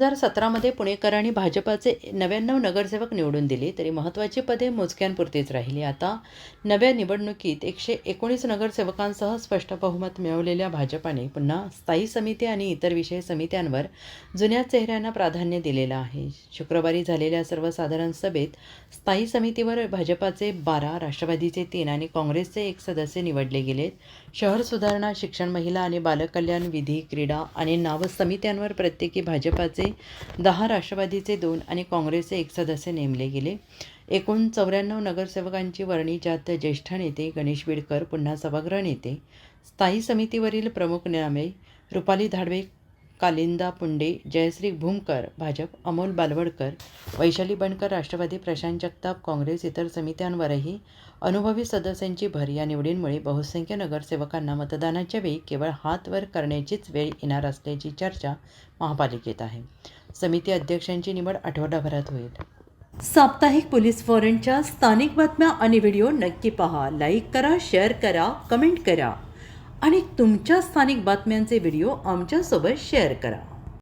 2017मध्ये पुणेकरांनी भाजपाचे 99 नगरसेवक निवडून दिले, तरी महत्त्वाची पदे मोजक्यांपुरतीच राहिली. आता नव्या निवडणुकीत 119 नगरसेवकांसह स्पष्ट बहुमत मिळवलेल्या भाजपाने पुन्हा स्थायी समिती आणि इतर विषय समित्यांवर जुन्या चेहऱ्यांना प्राधान्य दिलेलं आहे. शुक्रवारी झालेल्या सर्वसाधारण सभेत स्थायी समितीवर भाजपाचे 12, राष्ट्रवादीचे 3 आणि काँग्रेसचे 1 सदस्य निवडले गेलेत. शहर सुधारणा, शिक्षण, महिला आणि बालकल्याण, विधी, क्रीडा आणि नाव समित्यांवर प्रत्येकी भाजपाचे 10, राष्ट्रवादीचे 2 आणि काँग्रेसचे 1 सदस्य नेमले गेले. एकूण 94 नगरसेवकांची वर्णी, ज्यात ज्येष्ठ नेते गणेश बिडकर पुन्हा सभागृह नेते. स्थायी समितीवरील प्रमुख नामे: रुपाली धाडवे कालिंदा पुंडे, जयश्री भूमकर भाजप, अमोल बालवडकर, वैशाली बनकर राष्ट्रवादी, प्रशांत जगताप काँग्रेस. इतर समित्यांवरही अनुभवी सदस्यांची भर. या निवडींमुळे बहुसंख्य नगरसेवकांना मतदानाच्या वेळी केवळ हात वर करण्याचीच वेळ येणार असल्याची चर्चा महापालिकेत आहे. समिती अध्यक्षांची निवड आठवडाभरात होईल. साप्ताहिक पोलीस वॉरंटच्या स्थानिक बातम्या आणि व्हिडिओ नक्की पहा. लाईक करा, शेअर करा, कमेंट करा आणि तुमच्या स्थानिक बातम्यांचे व्हिडिओ आमच्यासोबत शेअर करा.